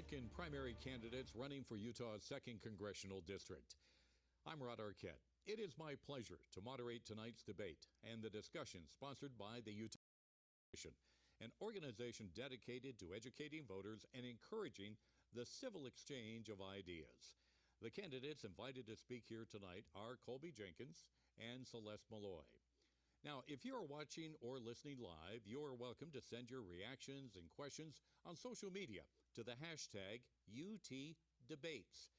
Republican primary candidates running for Utah's 2nd Congressional District. I'm Rod Arquette. It is my pleasure to moderate tonight's debate and the discussion sponsored by the Utah Congressional, an organization dedicated to educating voters and encouraging the civil exchange of ideas. The candidates invited to speak here tonight are Colby Jenkins and Celeste Maloy. Now, if you are watching or listening live, you are welcome to send your reactions and questions on social media to the hashtag UTDebates.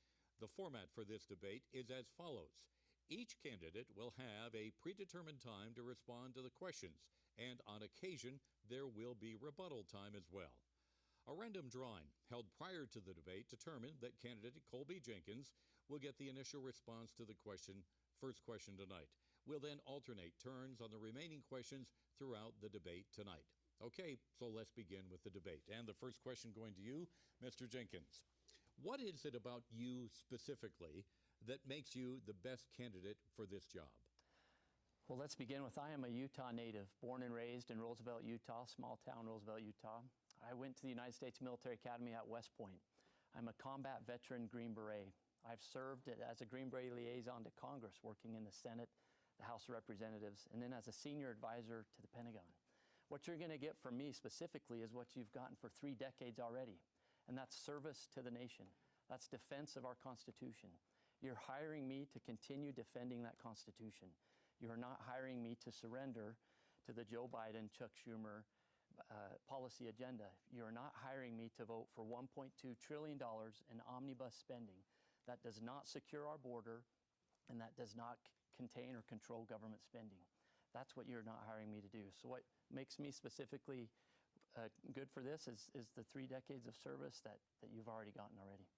The format for this debate is as follows. Each candidate will have a predetermined time to respond to the questions, and on occasion, there will be rebuttal time as well. A random drawing held prior to the debate determined that candidate Colby Jenkins will get the initial response to the first question tonight. We'll then alternate turns on the remaining questions throughout the debate tonight. Okay, so let's begin with the debate. And the first question going to you, Mr. Jenkins. What is it about you specifically that makes you the best candidate for this job? Well, let's begin with I am a Utah native, born and raised in Roosevelt, Utah, small town Roosevelt, Utah. I went to the United States Military Academy at West Point. I'm a combat veteran Green Beret. I've served as a Green Beret liaison to Congress, working in the Senate, the House of Representatives, and then as a senior advisor to the Pentagon. What you're going to get from me specifically is what you've gotten for 3 decades already, and that's service to the nation. That's defense of our Constitution. You're hiring me to continue defending that Constitution. You're not hiring me to surrender to the Joe Biden, Chuck Schumer policy agenda. You're not hiring me to vote for $1.2 trillion in omnibus spending. That does not secure our border, and that does not contain or control government spending. That's what you're not hiring me to do. So what makes me specifically good for this is the 3 decades of service that you've already gotten already.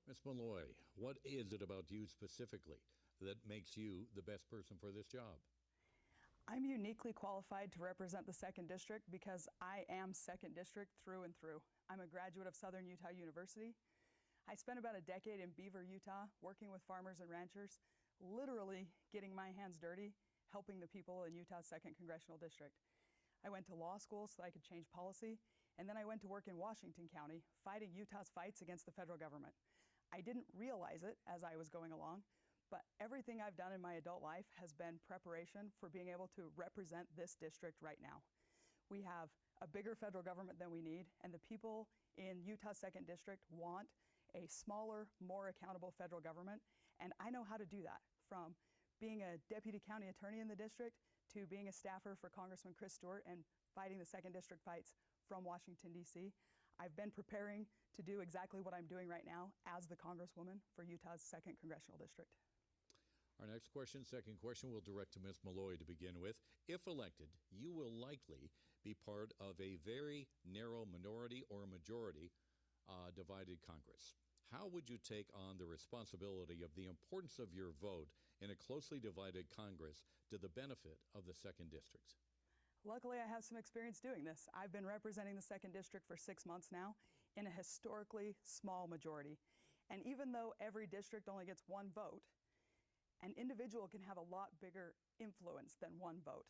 Ms. Maloy, what is it about you specifically that makes you the best person for this job? I'm uniquely qualified to represent the 2nd District because I am 2nd District through and through. I'm a graduate of Southern Utah University. I spent about a decade in Beaver, Utah, working with farmers and ranchers, literally getting my hands dirty, helping the people in Utah's 2nd Congressional District. I went to law school so I could change policy, and then I went to work in Washington County, fighting Utah's fights against the federal government. I didn't realize it as I was going along, but everything I've done in my adult life has been preparation for being able to represent this district right now. We have a bigger federal government than we need, and the people in Utah's 2nd District want a smaller, more accountable federal government, and I know how to do that, from being a deputy county attorney in the district to being a staffer for Congressman Chris Stewart and fighting the 2nd District fights from Washington, D.C. I've been preparing to do exactly what I'm doing right now as the Congresswoman for Utah's 2nd Congressional District. Our next question, second question, we'll direct to Ms. Maloy to begin with. If elected, you will likely be part of a very narrow minority or majority divided Congress. How would you take on the responsibility of the importance of your vote in a closely divided Congress to the benefit of the 2nd District? Luckily, I have some experience doing this. I've been representing the 2nd District for 6 months now in a historically small majority. And even though every district only gets 1 vote, an individual can have a lot bigger influence than 1 vote.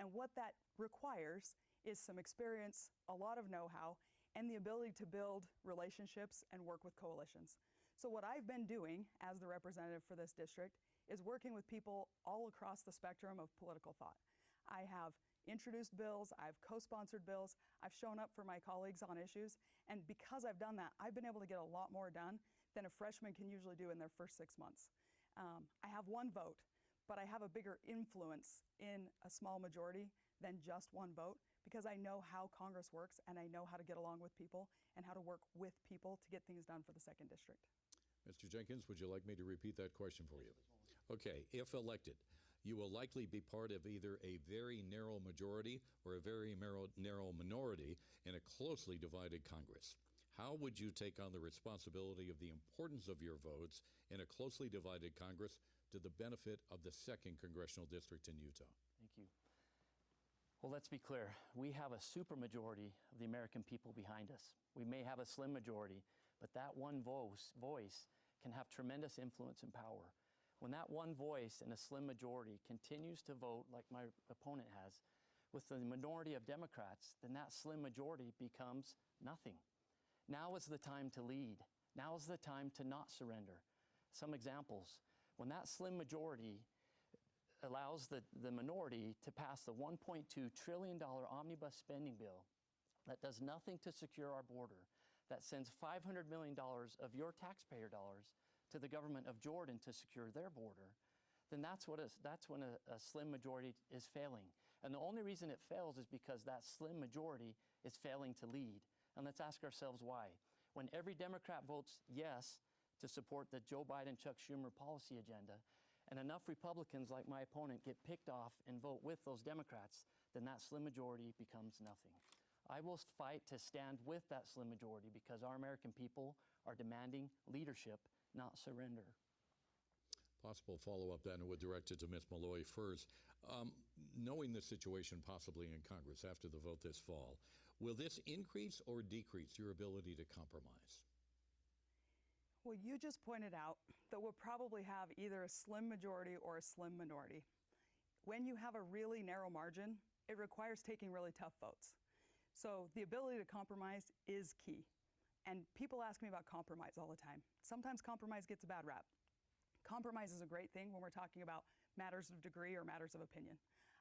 And what that requires is some experience, a lot of know-how, and the ability to build relationships and work with coalitions. So what I've been doing as the representative for this district is working with people all across the spectrum of political thought. I have introduced bills, I've co-sponsored bills, I've shown up for my colleagues on issues, and because I've done that, I've been able to get a lot more done than a freshman can usually do in their first 6 months. I have 1 vote, but I have a bigger influence in a small majority than just 1 vote because I know how Congress works and I know how to get along with people and how to work with people to get things done for the 2nd District. Mr. Jenkins, would you like me to repeat that question for you? Okay, if elected, you will likely be part of either a very narrow majority or a very narrow minority in a closely divided Congress. How would you take on the responsibility of the importance of your votes in a closely divided Congress to the benefit of the 2nd Congressional District in Utah? Thank you. Well, let's be clear. We have a supermajority of the American people behind us. We may have a slim majority, but that 1 voice can have tremendous influence and power. When that 1 voice in a slim majority continues to vote like my opponent has, with the minority of Democrats, then that slim majority becomes nothing. Now is the time to lead. Now is the time to not surrender. Some examples. When that slim majority allows the minority to pass the $1.2 trillion omnibus spending bill that does nothing to secure our border, that sends $500 million of your taxpayer dollars to the government of Jordan to secure their border, then that's when a slim majority is failing. And the only reason it fails is because that slim majority is failing to lead. And let's ask ourselves why. When every Democrat votes yes to support the Joe Biden, Chuck Schumer policy agenda, and enough Republicans like my opponent get picked off and vote with those Democrats, then that slim majority becomes nothing. I will fight to stand with that slim majority because our American people are demanding leadership, not surrender. Possible follow-up then would direct it to Ms. Maloy first. Knowing the situation possibly in Congress after the vote this fall, will this increase or decrease your ability to compromise? Well, you just pointed out that we'll probably have either a slim majority or a slim minority. When you have a really narrow margin, it requires taking really tough votes. So the ability to compromise is key. And people ask me about compromise all the time. Sometimes compromise gets a bad rap. Compromise is a great thing when we're talking about matters of degree or matters of opinion.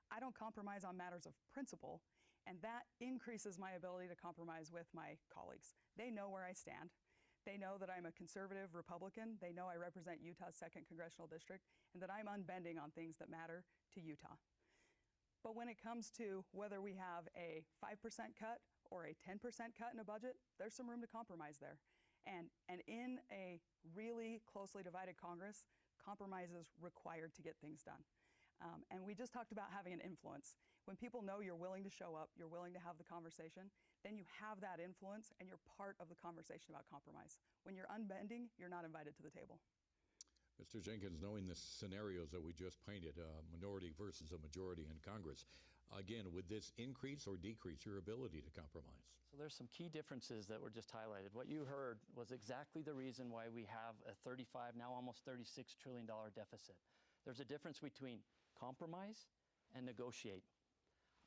I don't compromise on matters of principle, and that increases my ability to compromise with my colleagues. They know where I stand. They know that I'm a conservative Republican. They know I represent Utah's 2nd Congressional District, and that I'm unbending on things that matter to Utah. But when it comes to whether we have a 5% cut or a 10% cut in a budget, there's some room to compromise there. And in a really closely divided Congress, compromise is required to get things done. And we just talked about having an influence. When people know you're willing to show up, you're willing to have the conversation, then you have that influence and you're part of the conversation about compromise. When you're unbending, you're not invited to the table. Mr. Jenkins, knowing the scenarios that we just painted, minority versus a majority in Congress, again, would this increase or decrease your ability to compromise? So there's some key differences that were just highlighted. What you heard was exactly the reason why we have a 35, now almost $36 trillion deficit. There's a difference between compromise and negotiate.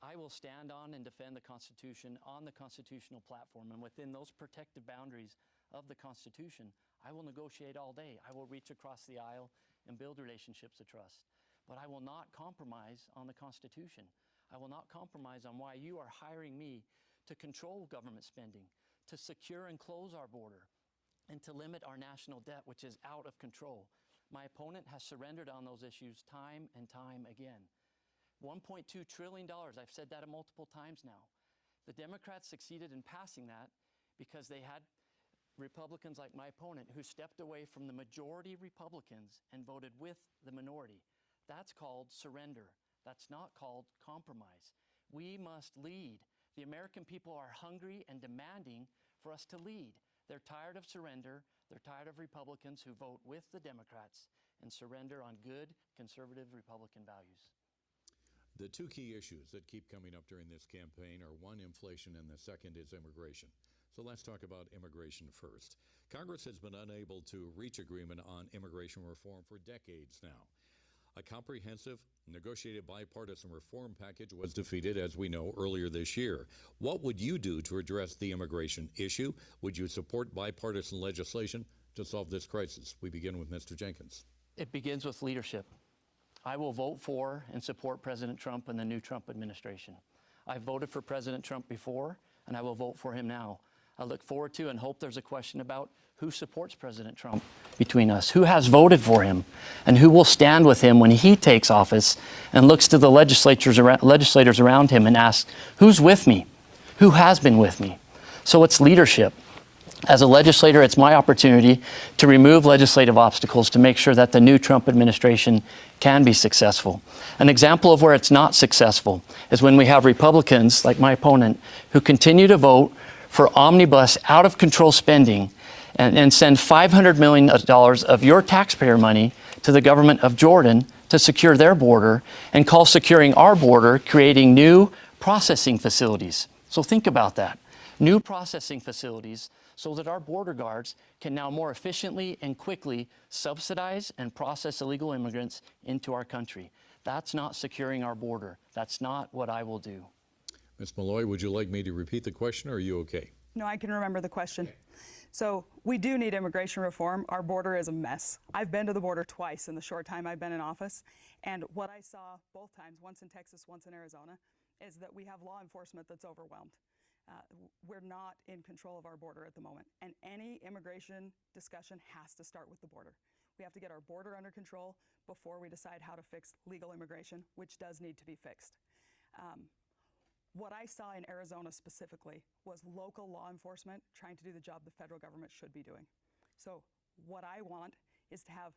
I will stand on and defend the Constitution on the constitutional platform, and within those protective boundaries of the Constitution, I will negotiate all day. I will reach across the aisle and build relationships of trust. But I will not compromise on the Constitution. I will not compromise on why you are hiring me to control government spending, to secure and close our border, and to limit our national debt, which is out of control. My opponent has surrendered on those issues time and time again. $1.2 trillion, I've said that multiple times now. The Democrats succeeded in passing that because they had Republicans like my opponent who stepped away from the majority Republicans and voted with the minority. That's called surrender. That's not called compromise. We must lead. The American people are hungry and demanding for us to lead. They're tired of surrender. They're tired of Republicans who vote with the Democrats and surrender on good conservative Republican values. The two key issues that keep coming up during this campaign are one, inflation, and the second is immigration. So let's talk about immigration first. Congress has been unable to reach agreement on immigration reform for decades now. A comprehensive, negotiated bipartisan reform package was defeated, as we know, earlier this year. What would you do to address the immigration issue? Would you support bipartisan legislation to solve this crisis? We begin with Mr. Jenkins. It begins with leadership. I will vote for and support President Trump and the new Trump administration. I've voted for President Trump before, and I will vote for him now. I look forward to and hope there's a question about who supports President Trump between us, who has voted for him, and who will stand with him when he takes office and looks to the legislators around him and asks, who's with me? Who has been with me? So it's leadership. As a legislator, it's my opportunity to remove legislative obstacles to make sure that the new Trump administration can be successful. An example of where it's not successful is when we have Republicans, like my opponent, who continue to vote for omnibus out-of-control spending and send $500 million of your taxpayer money to the government of Jordan to secure their border and call securing our border creating new processing facilities. So think about that. New processing facilities so that our border guards can now more efficiently and quickly subsidize and process illegal immigrants into our country. That's not securing our border. That's not what I will do. Ms. Maloy, would you like me to repeat the question, or are you okay? No, I can remember the question. So we do need immigration reform. Our border is a mess. I've been to the border twice in the short time I've been in office. And what I saw both times, once in Texas, once in Arizona, is that we have law enforcement that's overwhelmed. We're not in control of our border at the moment. And any immigration discussion has to start with the border. We have to get our border under control before we decide how to fix legal immigration, which does need to be fixed. What I saw in Arizona specifically was local law enforcement trying to do the job the federal government should be doing. So what I want is to have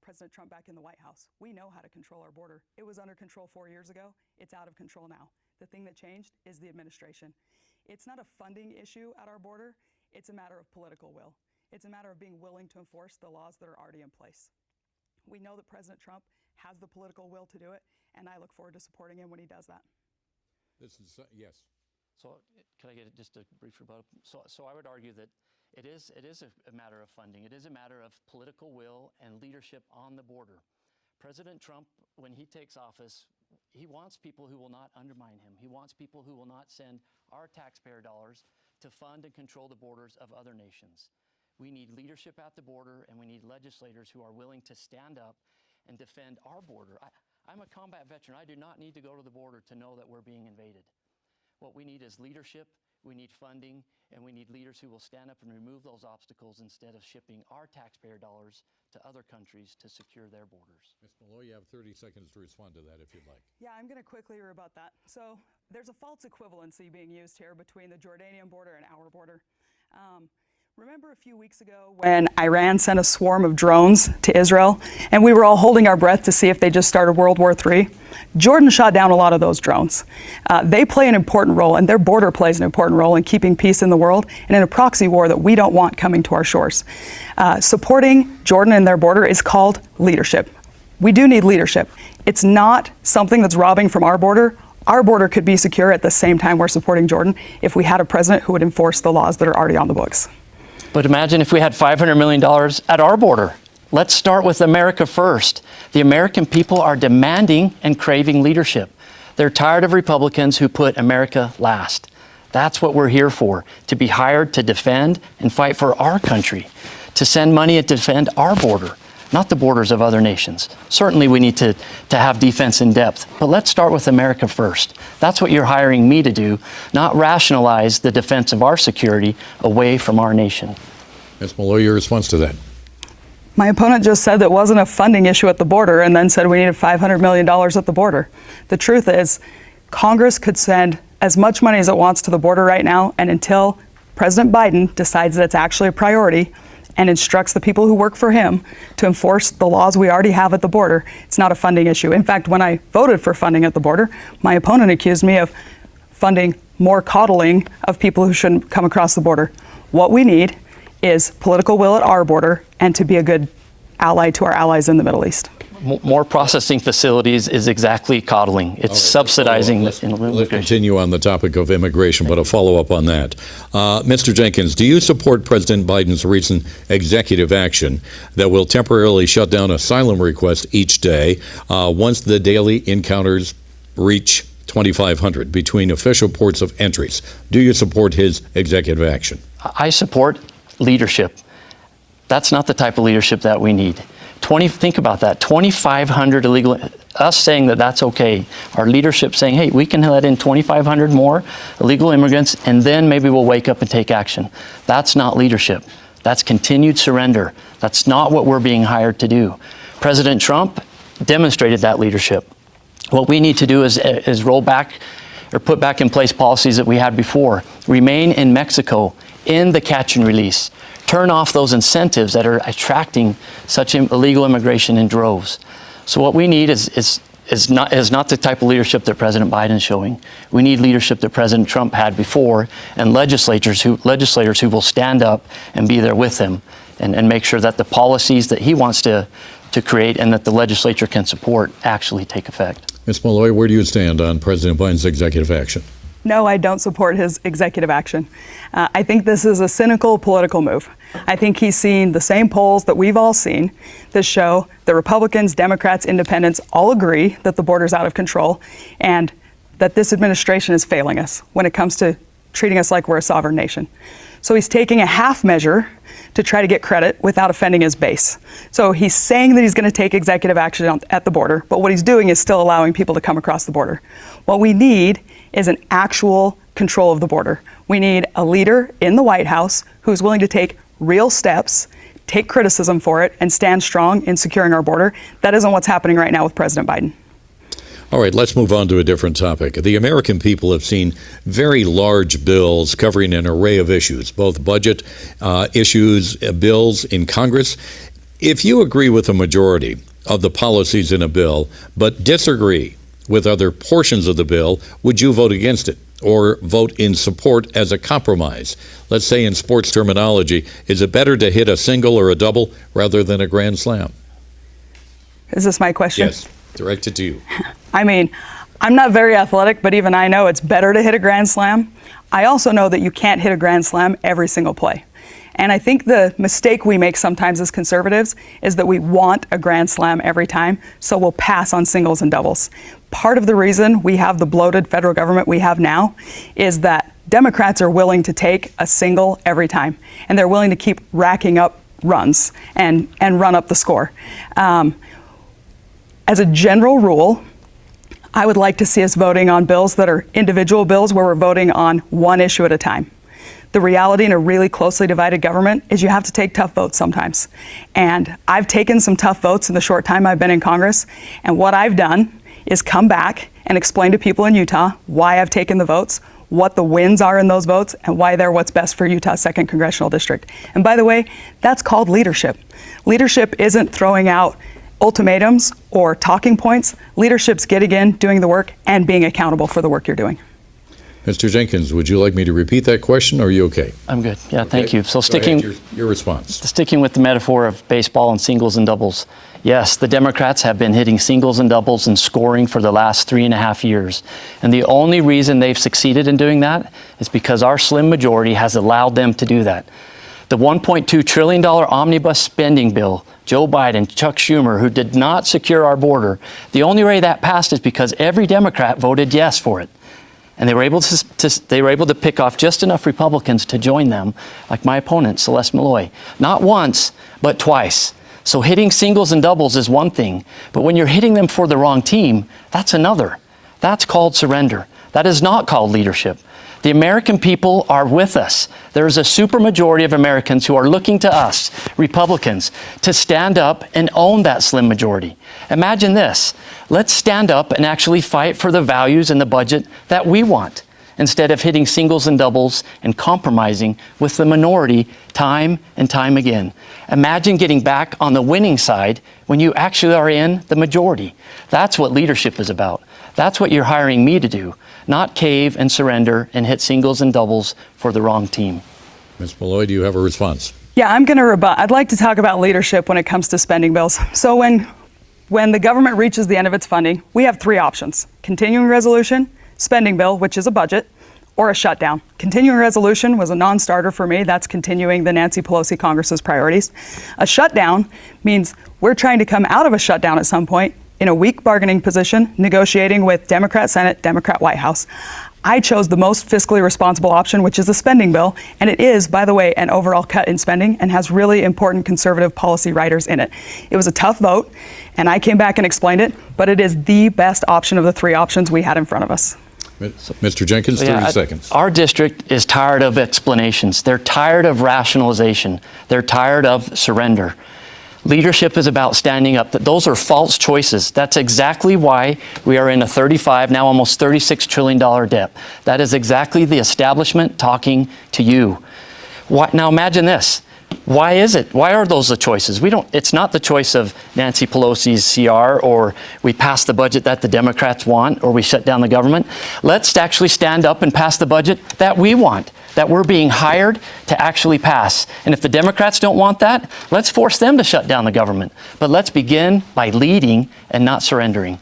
President Trump back in the White House. We know how to control our border. It was under control 4 years ago. It's out of control now. The thing that changed is the administration. It's not a funding issue at our border. It's a matter of political will. It's a matter of being willing to enforce the laws that are already in place. We know that President Trump has the political will to do it, and I look forward to supporting him when he does that. This is, yes. So can I get just a brief rebuttal? So I would argue that it is a matter of funding. It is a matter of political will and leadership on the border. President Trump, when he takes office, he wants people who will not undermine him. He wants people who will not send our taxpayer dollars to fund and control the borders of other nations. We need leadership at the border, and we need legislators who are willing to stand up and defend our border. I'm a combat veteran. I do not need to go to the border to know that we're being invaded. What we need is leadership, we need funding, and we need leaders who will stand up and remove those obstacles instead of shipping our taxpayer dollars to other countries to secure their borders. Ms. Maloy, you have 30 seconds to respond to that if you'd like. Yeah, I'm going to quickly rebut that. So there's a false equivalency being used here between the Jordanian border and our border. Remember a few weeks ago when Iran sent a swarm of drones to Israel and we were all holding our breath to see if they just started World War III? Jordan shot down a lot of those drones. They play an important role, and their border plays an important role in keeping peace in the world and in a proxy war that we don't want coming to our shores. Supporting Jordan and their border is called leadership. We do need leadership. It's not something that's robbing from our border. Our border could be secure at the same time we're supporting Jordan if we had a president who would enforce the laws that are already on the books. But imagine if we had $500 million at our border. Let's start with America first. The American people are demanding and craving leadership. They're tired of Republicans who put America last. That's what we're here for, to be hired to defend and fight for our country, to send money and defend our border, not the borders of other nations. Certainly we need to have defense in depth, but let's start with America first. That's what you're hiring me to do, not rationalize the defense of our security away from our nation. Ms. Maloy, your response to that? My opponent just said that wasn't a funding issue at the border and then said we needed $500 million at the border. The truth is, Congress could send as much money as it wants to the border right now, and until President Biden decides that it's actually a priority and instructs the people who work for him to enforce the laws we already have at the border, it's not a funding issue. In fact, when I voted for funding at the border, my opponent accused me of funding more coddling of people who shouldn't come across the border. What we need is political will at our border and to be a good ally to our allies in the Middle East. More processing facilities is exactly coddling. It's subsidizing immigration. Let's continue on the topic of immigration, but a follow-up on that. Mr. Jenkins, do you support President Biden's recent executive action that will temporarily shut down asylum requests each day once the daily encounters reach 2,500 between official ports of entries? Do you support his executive action? I support leadership. That's not the type of leadership that we need. Think about that, 2,500 illegal, us saying that that's okay. Our leadership saying, hey, we can let in 2,500 more illegal immigrants and then maybe we'll wake up and take action. That's not leadership. That's continued surrender. That's not what we're being hired to do. President Trump demonstrated that leadership. What we need to do is roll back or put back in place policies that we had before. Remain in Mexico in the catch and release. Turn off those incentives that are attracting such illegal immigration in droves. So what we need is not the type of leadership that President Biden is showing. We need leadership that President Trump had before, and legislators who will stand up and be there with him and make sure that the policies that he wants to create and that the legislature can support actually take effect. Ms. Maloy, where do you stand on President Biden's executive action? No, I don't support his executive action. I think this is a cynical political move. I think he's seen the same polls that we've all seen that show that Republicans, Democrats, Independents all agree that the border's out of control and that this administration is failing us when it comes to treating us like we're a sovereign nation. So he's taking a half measure to try to get credit without offending his base. So he's saying that he's going to take executive action at the border, but what he's doing is still allowing people to come across the border. What we need is an actual control of the border. We need a leader in the White House who's willing to take real steps, take criticism for it, and stand strong in securing our border. That isn't what's happening right now with President Biden. All right, let's move on to a different topic. The American people have seen very large bills covering an array of issues, both budget issues, bills in Congress. If you agree with the majority of the policies in a bill, but disagree with other portions of the bill, would you vote against it or vote in support as a compromise? Let's say in sports terminology, is it better to hit a single or a double rather than a grand slam? Is this my question? Yes, directed to you. I mean, I'm not very athletic, but even I know it's better to hit a grand slam. I also know that you can't hit a grand slam every single play. And I think the mistake we make sometimes as conservatives is that we want a grand slam every time, so we'll pass on singles and doubles. Part of the reason we have the bloated federal government we have now is that Democrats are willing to take a single every time, and they're willing to keep racking up runs and run up the score. As a general rule, I would like to see us voting on bills that are individual bills where we're voting on one issue at a time. The reality in a really closely divided government is you have to take tough votes sometimes. And I've taken some tough votes in the short time I've been in Congress. And what I've done is come back and explain to people in Utah why I've taken the votes, what the wins are in those votes, and why they're what's best for Utah's 2nd Congressional District. And by the way, that's called leadership. Leadership isn't throwing out ultimatums or talking points. Leadership's getting in, doing the work, and being accountable for the work you're doing. Mr. Jenkins, would you like me to repeat that question, or are you okay? I'm good. Yeah, okay. Thank you. So your response. Sticking with the metaphor of baseball and singles and doubles. Yes, the Democrats have been hitting singles and doubles and scoring for the last 3.5 years. And the only reason they've succeeded in doing that is because our slim majority has allowed them to do that. The $1.2 trillion omnibus spending bill, Joe Biden, Chuck Schumer, who did not secure our border, the only way that passed is because every Democrat voted yes for it. And they were able to pick off just enough Republicans to join them, like my opponent, Celeste Maloy. Not once, but twice. So hitting singles and doubles is one thing, but when you're hitting them for the wrong team, that's another. That's called surrender. That is not called leadership. The American people are with us. There is a supermajority of Americans who are looking to us, Republicans, to stand up and own that slim majority. Imagine this. Let's stand up and actually fight for the values and the budget that we want, instead of hitting singles and doubles and compromising with the minority time and time again. Imagine getting back on the winning side when you actually are in the majority. That's what leadership is about. That's what you're hiring me to do, not cave and surrender and hit singles and doubles for the wrong team. Ms. Maloy, do you have a response? Yeah, I'm going to rebut. I'd like to talk about leadership when it comes to spending bills. So when the government reaches the end of its funding, we have 3 options: continuing resolution, spending bill, which is a budget, or a shutdown. Continuing resolution was a non-starter for me. That's continuing the Nancy Pelosi Congress's priorities. A shutdown means we're trying to come out of a shutdown at some point in a weak bargaining position, negotiating with Democrat Senate, Democrat White House. I chose the most fiscally responsible option, which is a spending bill, and it is, by the way, an overall cut in spending and has really important conservative policy riders in it. It was a tough vote, and I came back and explained it, but it is the best option of the 3 options we had in front of us. Mr. Jenkins, 30 seconds. Our district is tired of explanations. They're tired of rationalization. They're tired of surrender. Leadership is about standing up. Those are false choices. That's exactly why we are in a $35, now almost $36 trillion debt. That is exactly the establishment talking to you. Now imagine this. Why is it? Why are those the choices? It's not the choice of Nancy Pelosi's CR, or we pass the budget that the Democrats want, or we shut down the government. Let's actually stand up and pass the budget that we want, that we're being hired to actually pass. And if the Democrats don't want that, let's force them to shut down the government. But let's begin by leading and not surrendering.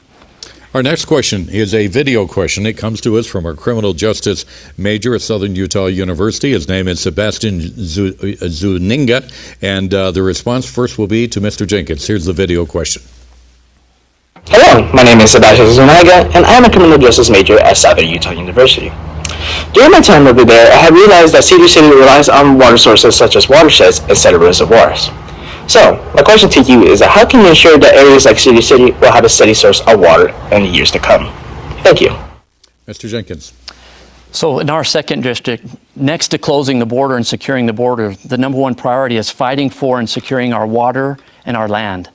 Our next question is a video question. It comes to us from our criminal justice major at Southern Utah University. His name is Sebastian Zuninga, and the response first will be to Mr. Jenkins. Here's the video question. Hello, my name is Sebastian Zuninga, and I am a criminal justice major at Southern Utah University. During my time over there, I have realized that Cedar City relies on water sources such as watersheds instead of reservoirs. So, my question to you is that how can you ensure that areas like Cedar City will have a steady source of water in the years to come? Thank you. Mr. Jenkins. So in our second district, next to closing the border and securing the border, the number one priority is fighting for and securing our water and our land.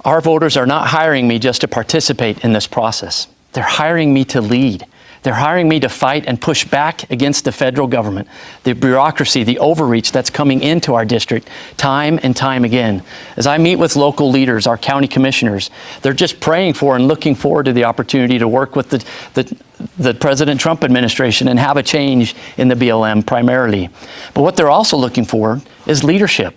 Our voters are not hiring me just to participate in this process. They're hiring me to lead. They're hiring me to fight and push back against the federal government, the bureaucracy, the overreach that's coming into our district time and time again. As I meet with local leaders, our county commissioners, they're just praying for and looking forward to the opportunity to work with the President Trump administration and have a change in the BLM primarily. But what they're also looking for is leadership.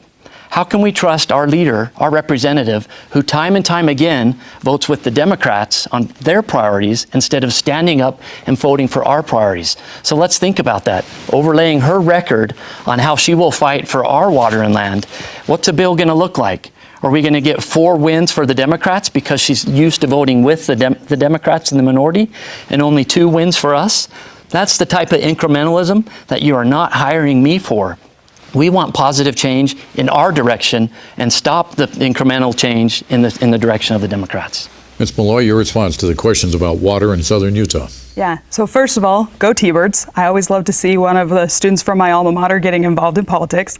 How can we trust our leader, our representative, who time and time again votes with the Democrats on their priorities instead of standing up and voting for our priorities? So let's think about that. Overlaying her record on how she will fight for our water and land, what's a bill going to look like? Are we going to get 4 wins for the Democrats because she's used to voting with the Democrats in the minority and only 2 wins for us? That's the type of incrementalism that you are not hiring me for. We want positive change in our direction and stop the incremental change in the direction of the Democrats. Ms. Maloy, your response to the questions about water in southern Utah. Yeah, so first of all, go T-Birds. I always love to see one of the students from my alma mater getting involved in politics.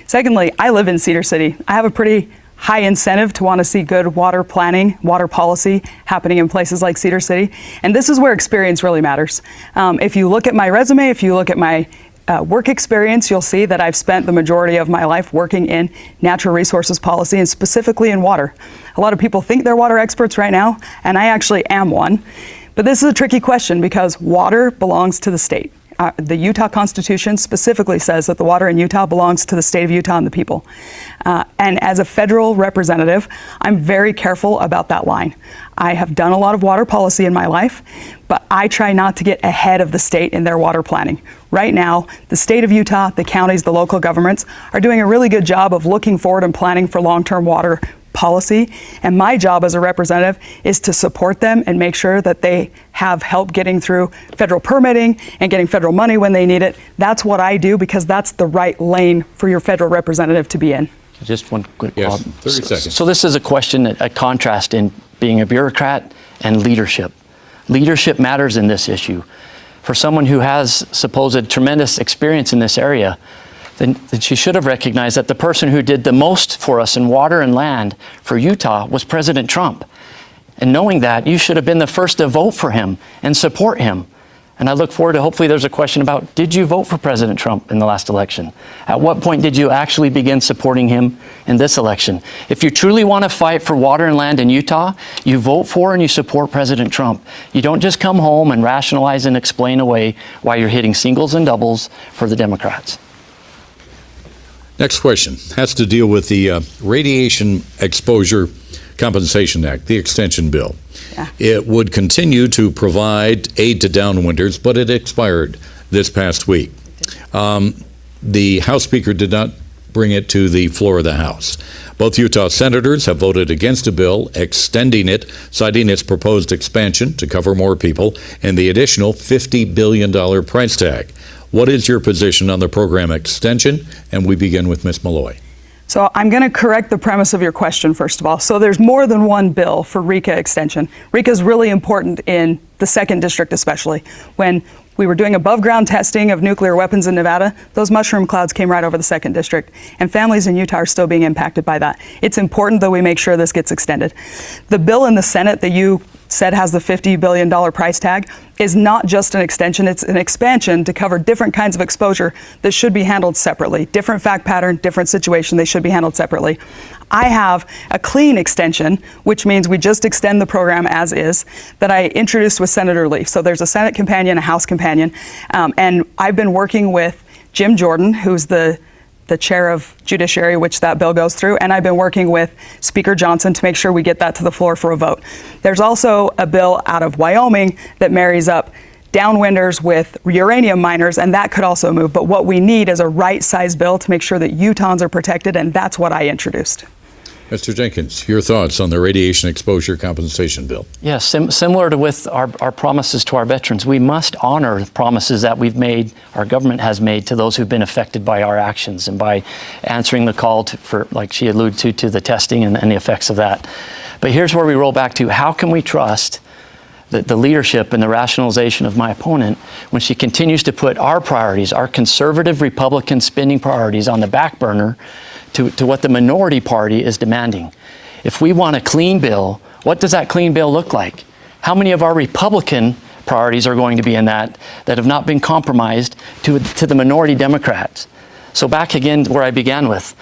Secondly, I live in Cedar City. I have a pretty high incentive to want to see good water planning, water policy happening in places like Cedar City. And this is where experience really matters. If you look at my resume, if you look at my work experience, you'll see that I've spent the majority of my life working in natural resources policy and specifically in water. A lot of people think they're water experts right now, and I actually am one. But this is a tricky question because water belongs to the state. The Utah Constitution specifically says that the water in Utah belongs to the state of Utah and the people. And as a federal representative, I'm very careful about that line. I have done a lot of water policy in my life, but I try not to get ahead of the state in their water planning. Right now, the state of Utah, the counties, the local governments are doing a really good job of looking forward and planning for long-term water policy, and my job as a representative is to support them and make sure that they have help getting through federal permitting and getting federal money when they need it. That's what I do because that's the right lane for your federal representative to be in. Just one quick yes, 30 seconds. So this is a question, a contrast in being a bureaucrat and leadership. Leadership matters in this issue. For someone who has supposed tremendous experience in this area, then she should have recognized that the person who did the most for us in water and land for Utah was President Trump. And knowing that, you should have been the first to vote for him and support him. And I look forward to, hopefully there's a question about, did you vote for President Trump in the last election? At what point did you actually begin supporting him in this election? If you truly want to fight for water and land in Utah, you vote for and you support President Trump. You don't just come home and rationalize and explain away why you're hitting singles and doubles for the Democrats. Next question has to deal with the Radiation Exposure Compensation Act, the extension bill. Yeah. It would continue to provide aid to downwinders, but it expired this past week. The House Speaker did not bring it to the floor of the House. Both Utah senators have voted against a bill extending it, citing its proposed expansion to cover more people and the additional $50 billion price tag. What is your position on the program extension? And we begin with Ms. Maloy. So I'm going to correct the premise of your question, first of all. So there's more than one bill for RECA extension. RECA is really important in the second district, especially. When we were doing above ground testing of nuclear weapons in Nevada, those mushroom clouds came right over the second district, and families in Utah are still being impacted by that. It's important that we make sure this gets extended. The bill in the Senate that you said has the $50 billion price tag is not just an extension, it's an expansion to cover different kinds of exposure that should be handled separately. Different fact pattern, different situation, they should be handled separately. I have a clean extension, which means we just extend the program as is, that I introduced with Senator Leaf. So there's a Senate companion, a House companion, and I've been working with Jim Jordan, who's the chair of Judiciary, which that bill goes through, and I've been working with Speaker Johnson to make sure we get that to the floor for a vote. There's also a bill out of Wyoming that marries up downwinders with uranium miners, and that could also move. But what we need is a right-sized bill to make sure that Utahns are protected, and that's what I introduced. Mr. Jenkins, your thoughts on the radiation exposure compensation bill? Yes, similar to with our promises to our veterans, we must honor the promises that we've made, our government has made to those who've been affected by our actions and by answering the call for, like she alluded to the testing and the effects of that. But here's where we roll back to, how can we trust the leadership and the rationalization of my opponent when she continues to put our priorities, our conservative Republican spending priorities, on the back burner to what the minority party is demanding. If we want a clean bill, what does that clean bill look like? How many of our Republican priorities are going to be in that have not been compromised to the minority Democrats? So back again where I began with,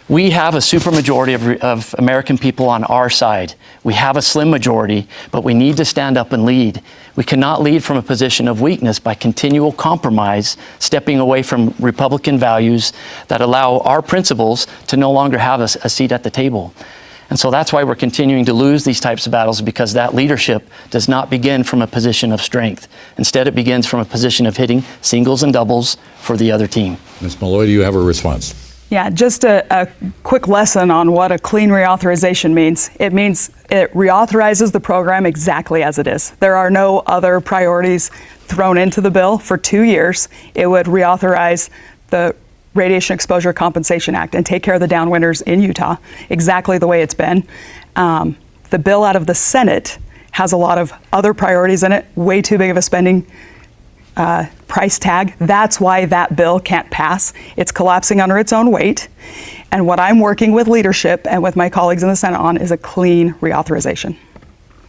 we have a supermajority of American people on our side. We have a slim majority, but we need to stand up and lead. We cannot lead from a position of weakness by continual compromise, stepping away from Republican values that allow our principles to no longer have a seat at the table. And so that's why we're continuing to lose these types of battles, because that leadership does not begin from a position of strength. Instead, it begins from a position of hitting singles and doubles for the other team. Ms. Maloy, do you have a response? Yeah, just a quick lesson on what a clean reauthorization means. It means it reauthorizes the program exactly as it is. There are no other priorities thrown into the bill for 2 years. It would reauthorize the Radiation Exposure Compensation Act and take care of the downwinders in Utah exactly the way it's been. The bill out of the Senate has a lot of other priorities in it, way too big of a spending price tag. That's why that bill can't pass. It's collapsing under its own weight. And what I'm working with leadership and with my colleagues in the Senate on is a clean reauthorization.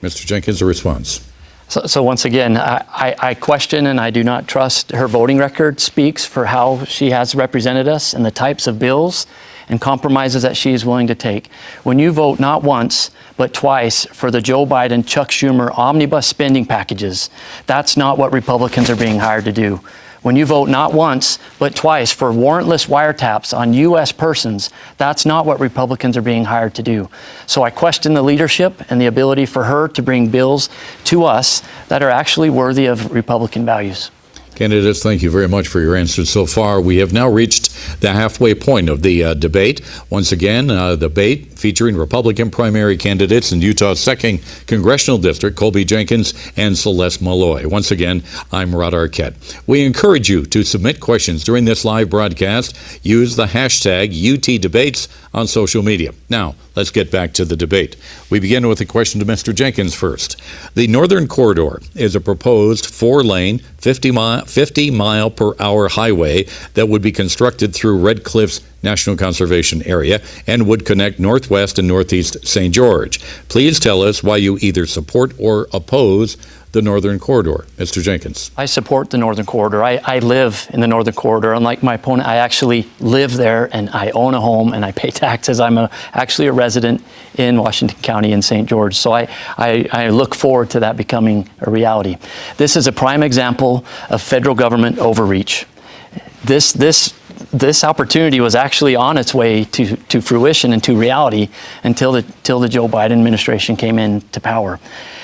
Mr. Jenkins, a response. So once again, I question and I do not trust her voting record speaks for how she has represented us and the types of bills and compromises that she is willing to take. When you vote not once, but twice for the Joe Biden, Chuck Schumer omnibus spending packages, that's not what Republicans are being hired to do. When you vote not once, but twice for warrantless wiretaps on U.S. persons, that's not what Republicans are being hired to do. So I question the leadership and the ability for her to bring bills to us that are actually worthy of Republican values. Candidates, thank you very much for your answers so far. We have now reached the halfway point of the debate. Once again, debate featuring Republican primary candidates in Utah's 2nd Congressional District, Colby Jenkins and Celeste Maloy. Once again, I'm Rod Arquette. We encourage you to submit questions during this live broadcast. Use the hashtag UTDebates on social media. Now, let's get back to the debate. We begin with a question to Mr. Jenkins first. The Northern Corridor is a proposed 4-lane, 50-mile-per-hour highway that would be constructed through Red Cliffs National Conservation Area and would connect northwest and northeast St. George. Please tell us why you either support or oppose the Northern Corridor. Mr. Jenkins. I support the Northern Corridor. I live in the Northern Corridor. Unlike my opponent, I actually live there and I own a home and I pay taxes. I'm actually a resident in Washington County in St. George. So I look forward to that becoming a reality. This is a prime example of federal government overreach. This opportunity was actually on its way to fruition and to reality until the Joe Biden administration came into power.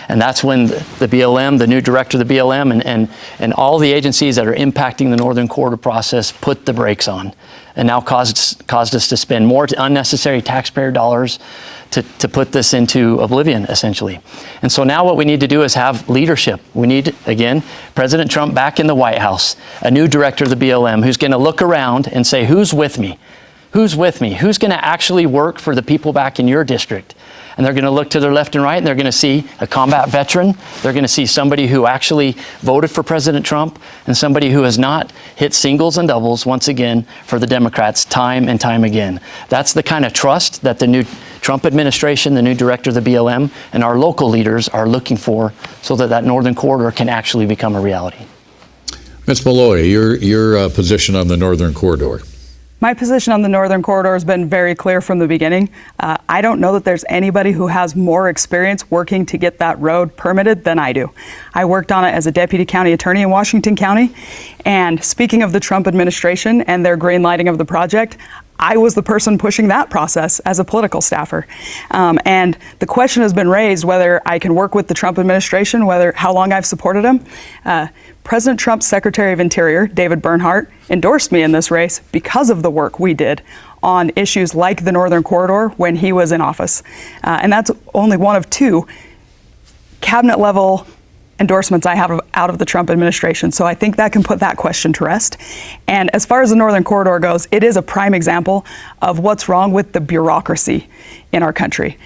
And that's when the BLM, the new director of the BLM, and all the agencies that are impacting the Northern Corridor process put the brakes on and now caused us to spend more unnecessary taxpayer dollars to put this into oblivion, essentially. And so now what we need to do is have leadership. We need, again, President Trump back in the White House, a new director of the BLM who's going to look around and say, who's with me? Who's with me? Who's going to actually work for the people back in your district? And they're going to look to their left and right, and they're going to see a combat veteran. They're going to see somebody who actually voted for President Trump and somebody who has not hit singles and doubles, once again, for the Democrats time and time again. That's the kind of trust that the new Trump administration, the new director of the BLM, and our local leaders are looking for so that Northern Corridor can actually become a reality. Ms. Maloy, your position on the Northern Corridor. My position on the Northern Corridor has been very clear from the beginning. I don't know that there's anybody who has more experience working to get that road permitted than I do. I worked on it as a deputy county attorney in Washington County. And speaking of the Trump administration and their green lighting of the project, I was the person pushing that process as a political staffer. And the question has been raised whether I can work with the Trump administration, how long I've supported him. President Trump's Secretary of Interior, David Bernhardt, endorsed me in this race because of the work we did on issues like the Northern Corridor when he was in office. And that's only one of two cabinet level endorsements I have out of the Trump administration. So I think that can put that question to rest. And as far as the Northern Corridor goes, it is a prime example of what's wrong with the bureaucracy in our country.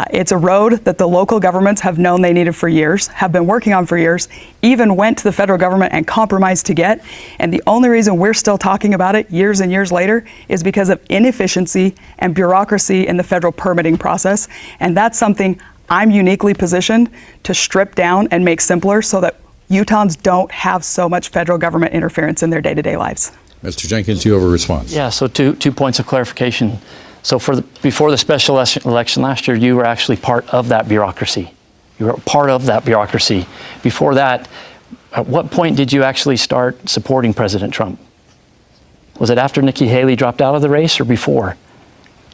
It's a road that the local governments have known they needed for years, have been working on for years, even went to the federal government and compromised to get. And the only reason we're still talking about it years and years later is because of inefficiency and bureaucracy in the federal permitting process. And that's something I'm uniquely positioned to strip down and make simpler so that Utahns don't have so much federal government interference in their day-to-day lives. Mr. Jenkins, you have a response. Yeah, so two points of clarification. So before the special election last year, you were actually part of that bureaucracy. You were part of that bureaucracy. Before that, at what point did you actually start supporting President Trump? Was it after Nikki Haley dropped out of the race or before?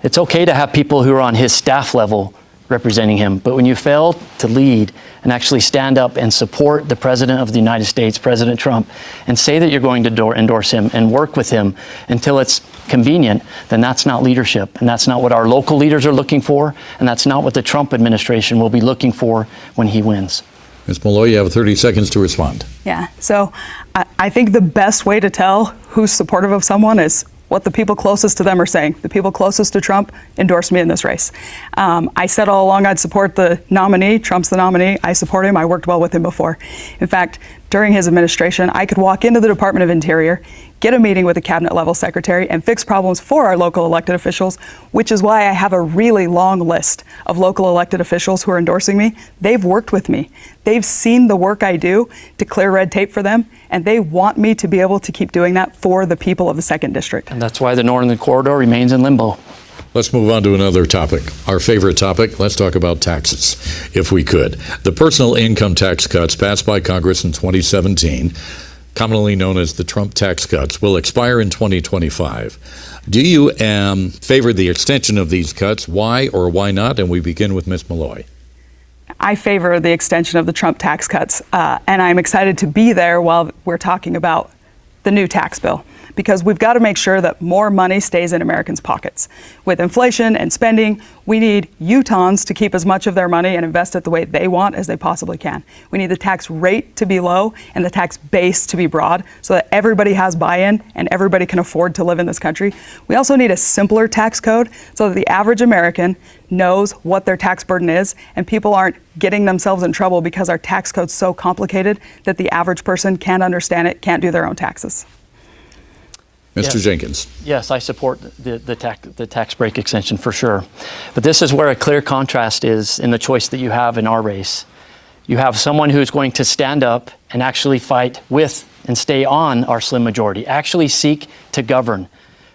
It's okay to have people who are on his staff level representing him, but when you fail to lead and actually stand up and support the President of the United States, President Trump, and say that you're going to endorse him and work with him until it's convenient, then that's not leadership, and that's not what our local leaders are looking for, and that's not what the Trump administration will be looking for when he wins. Ms. Maloy, you have 30 seconds to respond. Yeah, so I think the best way to tell who's supportive of someone is what the people closest to them are saying. The people closest to Trump endorsed me in this race. I said all along I'd support the nominee. Trump's the nominee. I support him. I worked well with him before. In fact, during his administration, I could walk into the Department of Interior, get a meeting with a cabinet level secretary, and fix problems for our local elected officials, which is why I have a really long list of local elected officials who are endorsing me. They've worked with me. They've seen the work I do to clear red tape for them, and they want me to be able to keep doing that for the people of the 2nd District. And that's why the Northern Corridor remains in limbo. Let's move on to another topic. Our favorite topic. Let's talk about taxes, if we could. The personal income tax cuts passed by Congress in 2017, commonly known as the Trump tax cuts, will expire in 2025. Do you favor the extension of these cuts? Why or why not? And we begin with Ms. Maloy. I favor the extension of the Trump tax cuts, and I'm excited to be there while we're talking about the new tax bill, because we've got to make sure that more money stays in Americans' pockets. With inflation and spending, we need Utahns to keep as much of their money and invest it the way they want as they possibly can. We need the tax rate to be low and the tax base to be broad so that everybody has buy-in and everybody can afford to live in this country. We also need a simpler tax code so that the average American knows what their tax burden is and people aren't getting themselves in trouble because our tax code's so complicated that the average person can't understand it, can't do their own taxes. Mr. Yes. Jenkins. Yes, I support the tax break extension for sure. But this is where a clear contrast is in the choice that you have in our race. You have someone who's going to stand up and actually fight with and stay on our slim majority, actually seek to govern.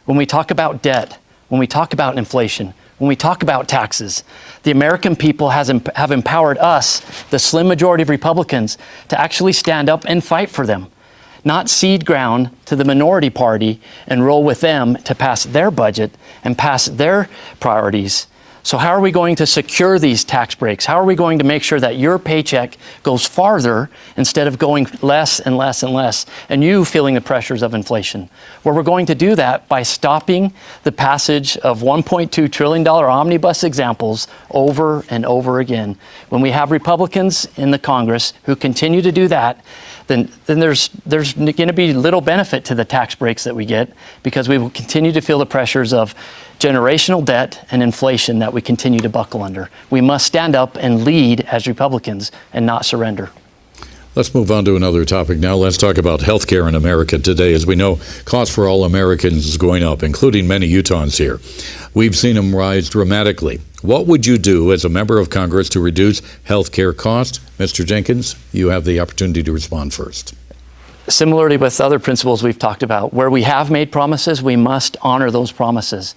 When we talk about debt, when we talk about inflation, when we talk about taxes, the American people have empowered us, the slim majority of Republicans, to actually stand up and fight for them. Not cede ground to the minority party and roll with them to pass their budget and pass their priorities. So how are we going to secure these tax breaks? How are we going to make sure that your paycheck goes farther instead of going less and less and less, and you feeling the pressures of inflation? Well, we're going to do that by stopping the passage of $1.2 trillion omnibus examples over and over again. When we have Republicans in the Congress who continue to do that, then there's going to be little benefit to the tax breaks that we get, because we will continue to feel the pressures of generational debt and inflation that we continue to buckle under. We must stand up and lead as Republicans and not surrender. Let's move on to another topic now. Let's talk about health care in America today. As we know, costs for all Americans is going up, including many Utahns here. We've seen them rise dramatically. What would you do as a member of Congress to reduce health care costs? Mr. Jenkins, you have the opportunity to respond first. Similarly with other principles we've talked about, where we have made promises, we must honor those promises.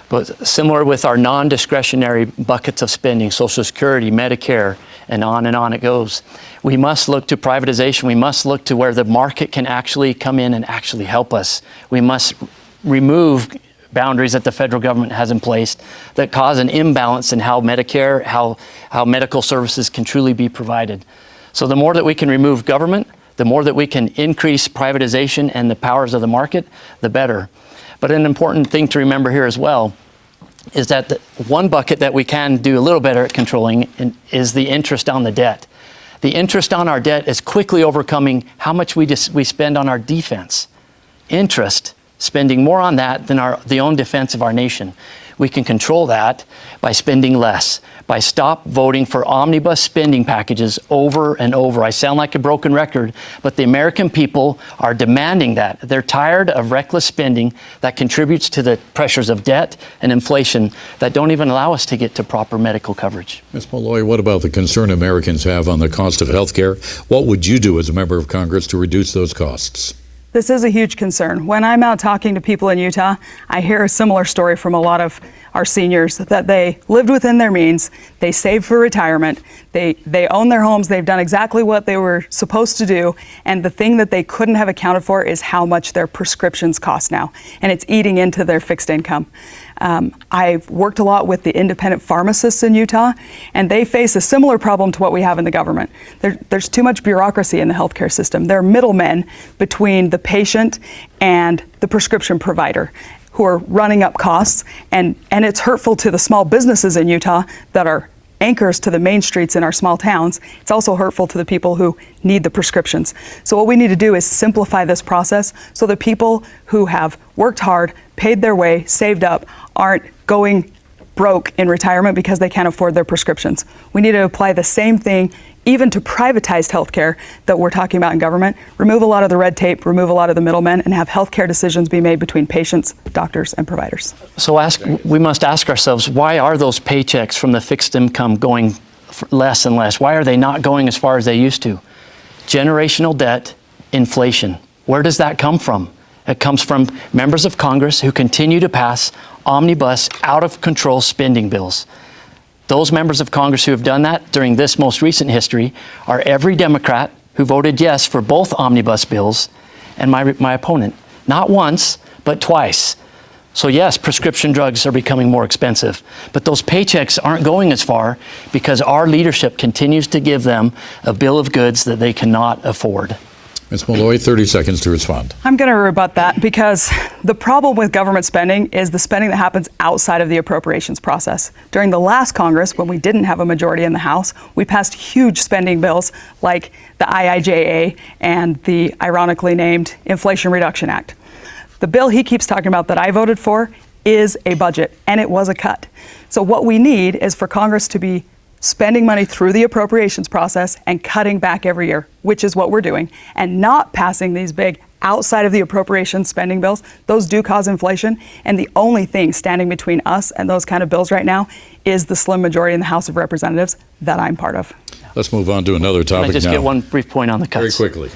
But similar with our non-discretionary buckets of spending, Social Security, Medicare, and on it goes. We must look to privatization. We must look to where the market can actually come in and actually help us. We must remove boundaries that the federal government has in place that cause an imbalance in how Medicare, how medical services can truly be provided. So the more that we can remove government, the more that we can increase privatization and the powers of the market, the better. But an important thing to remember here as well is that the one bucket that we can do a little better at controlling is the interest on the debt. The interest on our debt is quickly overcoming how much we spend on our defense. Interest, spending more on that than the own defense of our nation. We can control that by spending less, by stop voting for omnibus spending packages over and over. I sound like a broken record, but the American people are demanding that. They're tired of reckless spending that contributes to the pressures of debt and inflation that don't even allow us to get to proper medical coverage. Ms. Maloy, what about the concern Americans have on the cost of health care? What would you do as a member of Congress to reduce those costs? This is a huge concern. When I'm out talking to people in Utah, I hear a similar story from a lot of our seniors that they lived within their means, they saved for retirement, they own their homes, they've done exactly what they were supposed to do, and the thing that they couldn't have accounted for is how much their prescriptions cost now, and it's eating into their fixed income. I've worked a lot with the independent pharmacists in Utah, and they face a similar problem to what we have in the government. There's too much bureaucracy in the healthcare system. There are middlemen between the patient and the prescription provider who are running up costs, and it's hurtful to the small businesses in Utah that are anchors to the main streets in our small towns. It's also hurtful to the people who need the prescriptions. So what we need to do is simplify this process so the people who have worked hard, paid their way, saved up, aren't going broke in retirement because they can't afford their prescriptions. We need to apply the same thing even to privatized healthcare that we're talking about in government. Remove a lot of the red tape, remove a lot of the middlemen, and have healthcare decisions be made between patients, doctors, and providers. So we must ask ourselves, why are those paychecks from the fixed income going less and less? Why are they not going as far as they used to? Generational debt, inflation. Where does that come from? It comes from members of Congress who continue to pass omnibus, out-of-control spending bills. Those members of Congress who have done that during this most recent history are every Democrat who voted yes for both omnibus bills and my opponent. Not once, but twice. So yes, prescription drugs are becoming more expensive, but those paychecks aren't going as far because our leadership continues to give them a bill of goods that they cannot afford. Ms. Maloy, 30 seconds to respond. I'm going to rebut that because the problem with government spending is the spending that happens outside of the appropriations process. During the last Congress, when we didn't have a majority in the House, we passed huge spending bills like the IIJA and the ironically named Inflation Reduction Act. The bill he keeps talking about that I voted for is a budget, and it was a cut. So what we need is for Congress to be spending money through the appropriations process and cutting back every year, which is what we're doing, and not passing these big outside of the appropriations spending bills. Those do cause inflation, and the only thing standing between us and those kind of bills right now is the slim majority in the House of Representatives that I'm part of. Let's move on to another topic now. Can I just get one brief point on the cuts? Very quickly.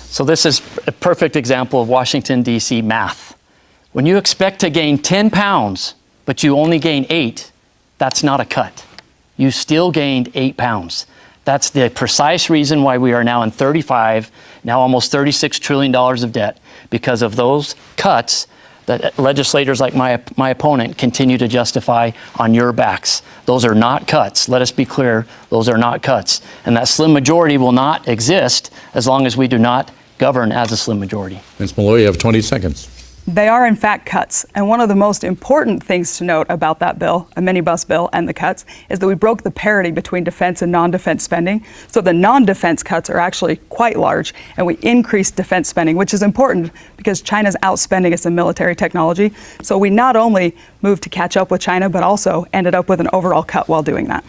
So this is a perfect example of Washington, D.C. math. When you expect to gain 10 pounds, but you only gain 8, that's not a cut. You still gained 8 pounds. That's the precise reason why we are now in 35, now almost $36 trillion of debt, because of those cuts that legislators like my opponent continue to justify on your backs. Those are not cuts. Let us be clear, those are not cuts. And that slim majority will not exist as long as we do not govern as a slim majority. Ms. Maloy, you have 20 seconds. They are in fact cuts, and one of the most important things to note about that bill, a minibus bill and the cuts, is that we broke the parity between defense and non-defense spending. So the non-defense cuts are actually quite large, and we increased defense spending, which is important because China's outspending us in military technology. So we not only moved to catch up with China, but also ended up with an overall cut while doing that.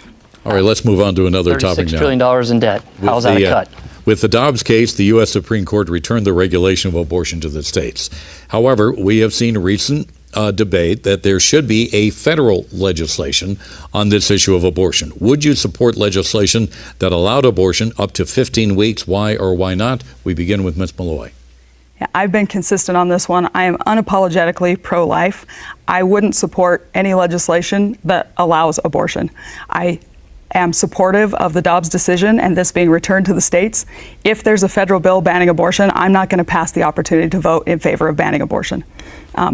All right, let's move on to another topic now. $36 trillion in debt. How's that a cut? With the Dobbs case, the U.S. Supreme Court returned the regulation of abortion to the states. However, we have seen recent debate that there should be a federal legislation on this issue of abortion. Would you support legislation that allowed abortion up to 15 weeks? Why or why not? We begin with Ms. Maloy. Yeah, I've been consistent on this one. I am unapologetically pro-life. I wouldn't support any legislation that allows abortion. I am supportive of the Dobbs decision and this being returned to the states. If there's a federal bill banning abortion, I'm not going to pass the opportunity to vote in favor of banning abortion.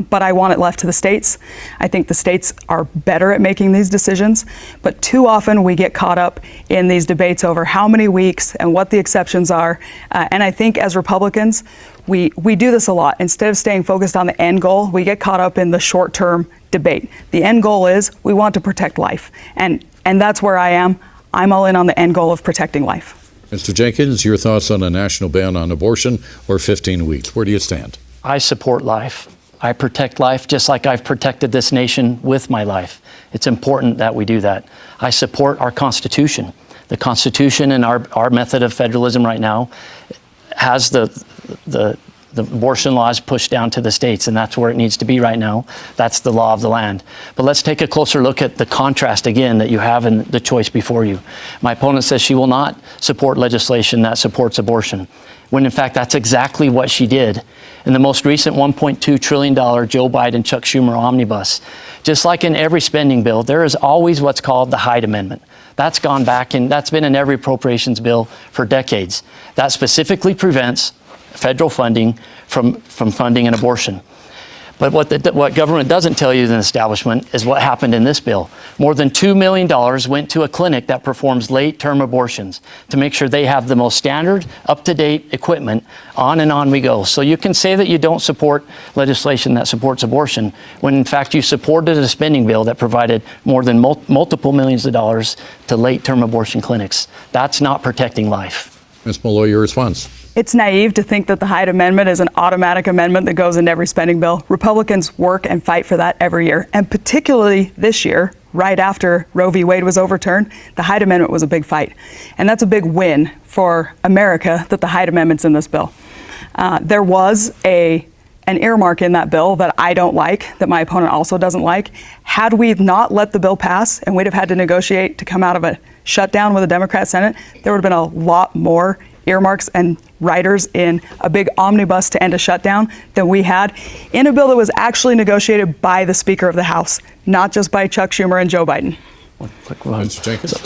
But I want it left to the states. I think the states are better at making these decisions, but too often we get caught up in these debates over how many weeks and what the exceptions are. And I think as Republicans, we do this a lot. Instead of staying focused on the end goal, we get caught up in the short-term debate. The end goal is we want to protect life. And that's where I am. I'm all in on the end goal of protecting life. Mr. Jenkins, your thoughts on a national ban on abortion or 15 weeks? Where do you stand? I support life. I protect life just like I've protected this nation with my life. It's important that we do that. I support our Constitution. The Constitution and our method of federalism right now has the abortion laws pushed down to the states, and that's where it needs to be right now. That's the law of the land. But let's take a closer look at the contrast again that you have in the choice before you. My opponent says she will not support legislation that supports abortion, when in fact that's exactly what she did in the most recent $1.2 trillion Joe Biden-Chuck Schumer omnibus. Just like in every spending bill, there is always what's called the Hyde Amendment. That's gone back, and that's been in every appropriations bill for decades. That specifically prevents federal funding from funding an abortion. But what government doesn't tell you in the establishment is what happened in this bill. More than $2 million went to a clinic that performs late-term abortions to make sure they have the most standard, up-to-date equipment. On and on we go. So you can say that you don't support legislation that supports abortion when in fact you supported a spending bill that provided more than multiple millions of dollars to late-term abortion clinics. That's not protecting life. Ms. Maloy, your response. It's naive to think that the Hyde Amendment is an automatic amendment that goes into every spending bill. Republicans work and fight for that every year, and particularly this year, right after Roe v. Wade was overturned, the Hyde Amendment was a big fight. And that's a big win for America that the Hyde Amendment's in this bill. There was an earmark in that bill that I don't like, that my opponent also doesn't like. Had we not let the bill pass and we'd have had to negotiate to come out of a shutdown with a Democrat Senate, there would have been a lot more earmarks and riders in a big omnibus to end a shutdown than we had in a bill that was actually negotiated by the Speaker of the House, not just by Chuck Schumer and Joe Biden.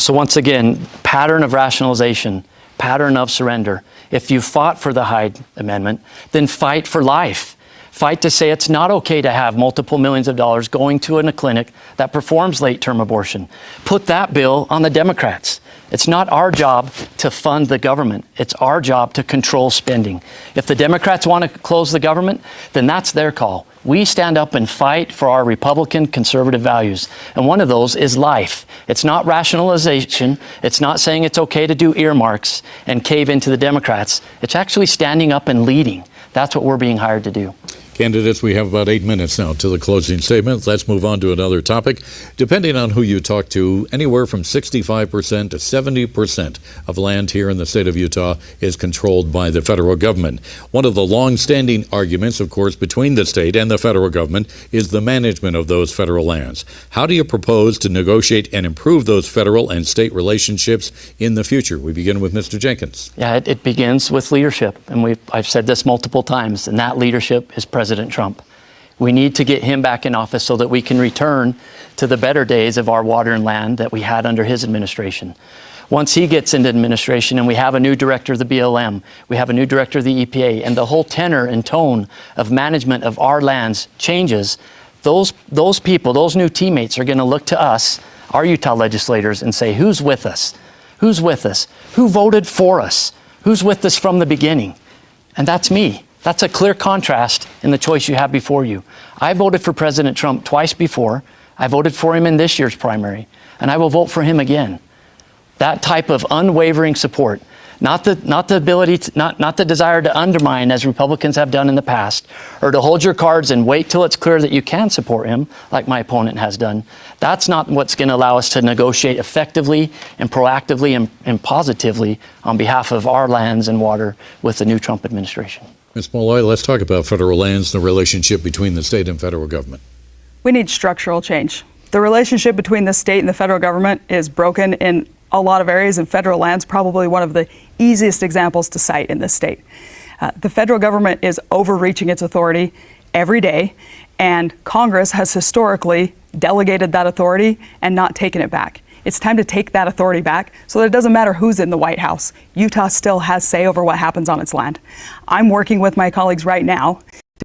So once again, pattern of rationalization, pattern of surrender. If you fought for the Hyde Amendment, then fight for life. Fight to say it's not okay to have multiple millions of dollars going to a clinic that performs late-term abortion. Put that bill on the Democrats. It's not our job to fund the government. It's our job to control spending. If the Democrats want to close the government, then that's their call. We stand up and fight for our Republican conservative values. And one of those is life. It's not rationalization. It's not saying it's okay to do earmarks and cave into the Democrats. It's actually standing up and leading. That's what we're being hired to do. Candidates, we have about 8 minutes now to the closing statement. Let's move on to another topic. Depending on who you talk to, anywhere from 65% to 70% of land here in the state of Utah is controlled by the federal government. One of the long-standing arguments, of course, between the state and the federal government is the management of those federal lands. How do you propose to negotiate and improve those federal and state relationships in the future? We begin with Mr. Jenkins. Yeah, it begins with leadership, and I've said this multiple times, and that leadership is President Trump. We need to get him back in office so that we can return to the better days of our water and land that we had under his administration. Once he gets into administration and we have a new director of the BLM, we have a new director of the EPA, and the whole tenor and tone of management of our lands changes, those people, those new teammates are going to look to us, our Utah legislators, and say, who's with us? Who's with us? Who voted for us? Who's with us from the beginning? And that's me. That's a clear contrast in the choice you have before you. I voted for President Trump twice before. I voted for him in this year's primary, and I will vote for him again. That type of unwavering support, not the desire to undermine as Republicans have done in the past, or to hold your cards and wait till it's clear that you can support him, like my opponent has done. That's not what's going to allow us to negotiate effectively and proactively and positively on behalf of our lands and water with the new Trump administration. Ms. Maloy, let's talk about federal lands and the relationship between the state and federal government. We need structural change. The relationship between the state and the federal government is broken in a lot of areas, and federal land's probably one of the easiest examples to cite in this state. The federal government is overreaching its authority every day, and Congress has historically delegated that authority and not taken it back. It's time to take that authority back so that it doesn't matter who's in the White House. Utah still has say over what happens on its land. I'm working with my colleagues right now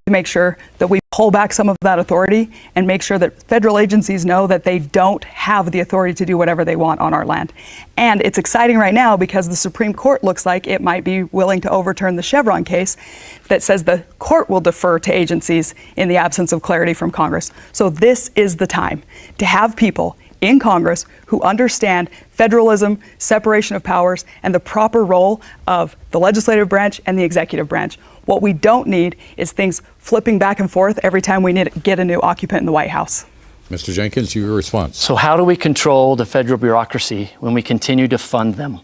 to make sure that we pull back some of that authority and make sure that federal agencies know that they don't have the authority to do whatever they want on our land. And it's exciting right now because the Supreme Court looks like it might be willing to overturn the Chevron case that says the court will defer to agencies in the absence of clarity from Congress. So this is the time to have people in Congress who understand federalism, separation of powers, and the proper role of the legislative branch and the executive branch. What we don't need is things flipping back and forth every time we get a new occupant in the White House. Mr. Jenkins, your response. So how do we control the federal bureaucracy when we continue to fund them?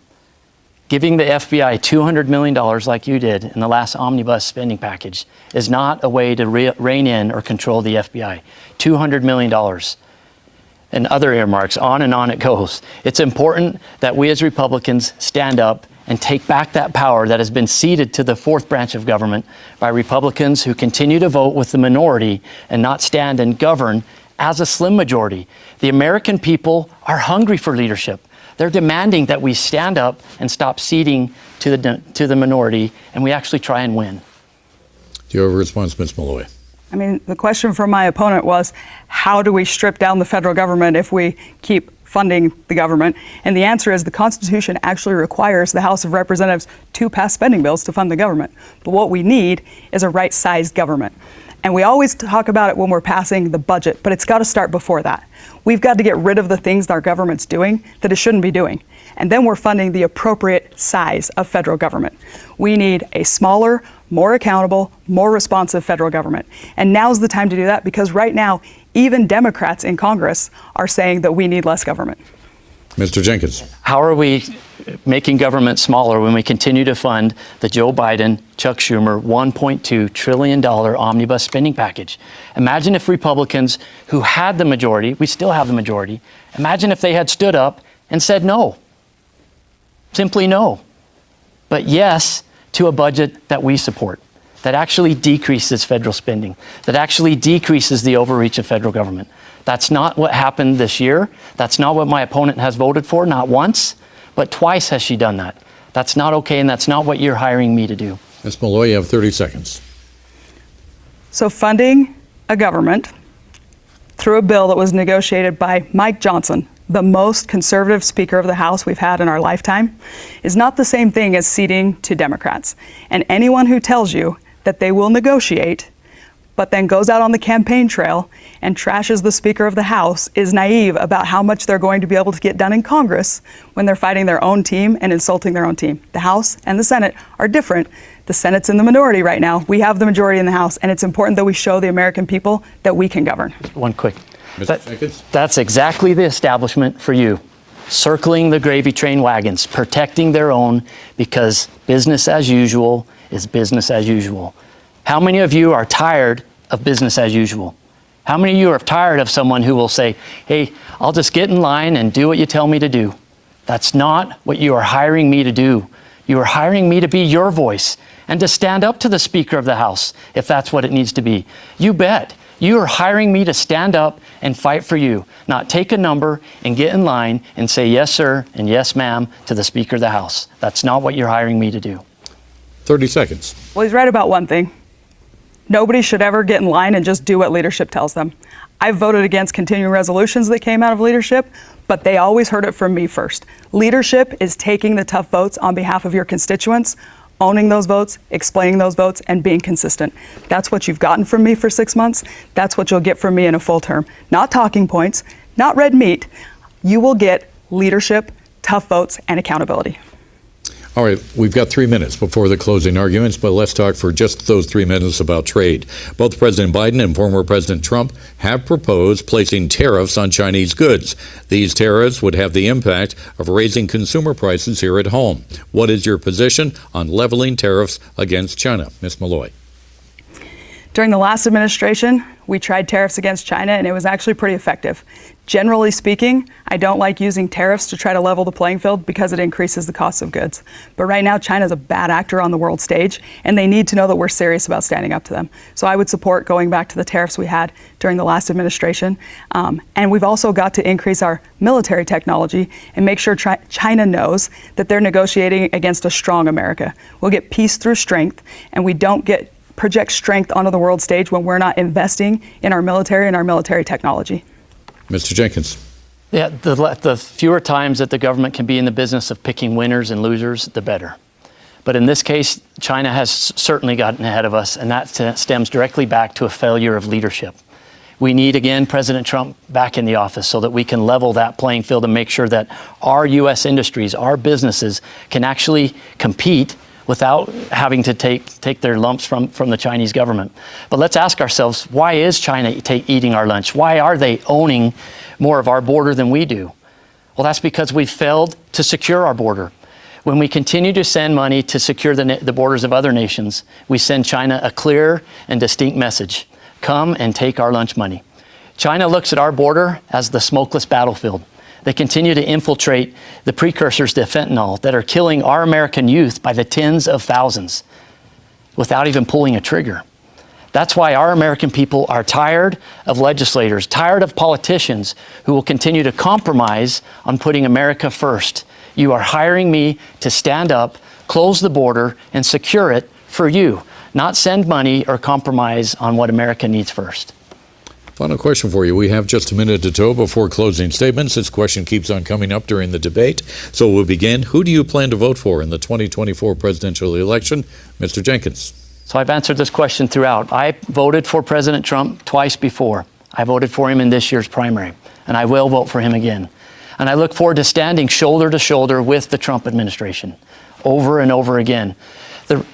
Giving the FBI $200 million like you did in the last omnibus spending package is not a way to rein in or control the FBI. $200 million. And other earmarks, on and on it goes. It's important that we as Republicans stand up and take back that power that has been ceded to the fourth branch of government by Republicans who continue to vote with the minority and not stand and govern as a slim majority. The American people are hungry for leadership. They're demanding that we stand up and stop ceding to the minority, and we actually try and win. Do you have a response, Ms. Maloy? I mean, the question from my opponent was, how do we strip down the federal government if we keep funding the government? And the answer is the Constitution actually requires the House of Representatives to pass spending bills to fund the government. But what we need is a right-sized government. And we always talk about it when we're passing the budget, but it's got to start before that. We've got to get rid of the things that our government's doing that it shouldn't be doing. And then we're funding the appropriate size of federal government. We need a smaller, more accountable, more responsive federal government. And now's the time to do that because right now, even Democrats in Congress are saying that we need less government. Mr. Jenkins. How are we making government smaller when we continue to fund the Joe Biden, Chuck Schumer $1.2 trillion omnibus spending package? Imagine if Republicans who had the majority, we still have the majority, imagine if they had stood up and said no. Simply no. But yes to a budget that we support, that actually decreases federal spending, that actually decreases the overreach of federal government. That's not what happened this year. That's not what my opponent has voted for, not once, but twice has she done that. That's not okay, and that's not what you're hiring me to do. Ms. Maloy, you have 30 seconds. So funding a government through a bill that was negotiated by Mike Johnson, the most conservative Speaker of the House we've had in our lifetime, is not the same thing as ceding to Democrats. And anyone who tells you that they will negotiate but then goes out on the campaign trail and trashes the Speaker of the House is naive about how much they're going to be able to get done in Congress when they're fighting their own team and insulting their own team. The House and the Senate are different. The Senate's in the minority right now. We have the majority in the House, and it's important that we show the American people that we can govern. One quick. Jenkins? That's exactly the establishment for you. Circling the gravy train wagons, protecting their own, because business as usual is business as usual. How many of you are tired of business as usual? How many of you are tired of someone who will say, hey, I'll just get in line and do what you tell me to do? That's not what you are hiring me to do. You are hiring me to be your voice and to stand up to the Speaker of the House if that's what it needs to be. You bet. You are hiring me to stand up and fight for you, not take a number and get in line and say yes, sir, and yes, ma'am, to the Speaker of the House. That's not what you're hiring me to do. 30 seconds. Well, he's right about one thing. Nobody should ever get in line and just do what leadership tells them. I've voted against continuing resolutions that came out of leadership, but they always heard it from me first. Leadership is taking the tough votes on behalf of your constituents, owning those votes, explaining those votes, and being consistent. That's what you've gotten from me for 6 months. That's what you'll get from me in a full term. Not talking points, not red meat. You will get leadership, tough votes, and accountability. All right, we've got 3 minutes before the closing arguments, but let's talk for just those 3 minutes about trade. Both President Biden and former President Trump have proposed placing tariffs on Chinese goods. These tariffs would have the impact of raising consumer prices here at home. What is your position on leveling tariffs against China? Ms. Maloy. During the last administration, we tried tariffs against China, and it was actually pretty effective. Generally speaking, I don't like using tariffs to try to level the playing field because it increases the cost of goods. But right now, China's a bad actor on the world stage, and they need to know that we're serious about standing up to them. So I would support going back to the tariffs we had during the last administration. And we've also got to increase our military technology and make sure China knows that they're negotiating against a strong America. We'll get peace through strength, and we don't project strength onto the world stage when we're not investing in our military and our military technology. Mr. Jenkins. Yeah, the fewer times that the government can be in the business of picking winners and losers, the better. But in this case, China has certainly gotten ahead of us, and that stems directly back to a failure of leadership. We need, again, President Trump back in the office so that we can level that playing field and make sure that our U.S. industries, our businesses can actually compete without having to take their lumps from the Chinese government. But let's ask ourselves, why is China eating our lunch? Why are they owning more of our border than we do? Well, that's because we've failed to secure our border. When we continue to send money to secure the borders of other nations, we send China a clear and distinct message. Come and take our lunch money. China looks at our border as the smokeless battlefield. They continue to infiltrate the precursors to fentanyl that are killing our American youth by the tens of thousands without even pulling a trigger. That's why our American people are tired of legislators, tired of politicians who will continue to compromise on putting America first. You are hiring me to stand up, close the border, and secure it for you, not send money or compromise on what America needs first. Final question for you. We have just a minute to go before closing statements. This question keeps on coming up during the debate. So we'll begin. Who do you plan to vote for in the 2024 presidential election? Mr. Jenkins. So I've answered this question throughout. I voted for President Trump twice before. I voted for him in this year's primary, and I will vote for him again. And I look forward to standing shoulder to shoulder with the Trump administration over and over again.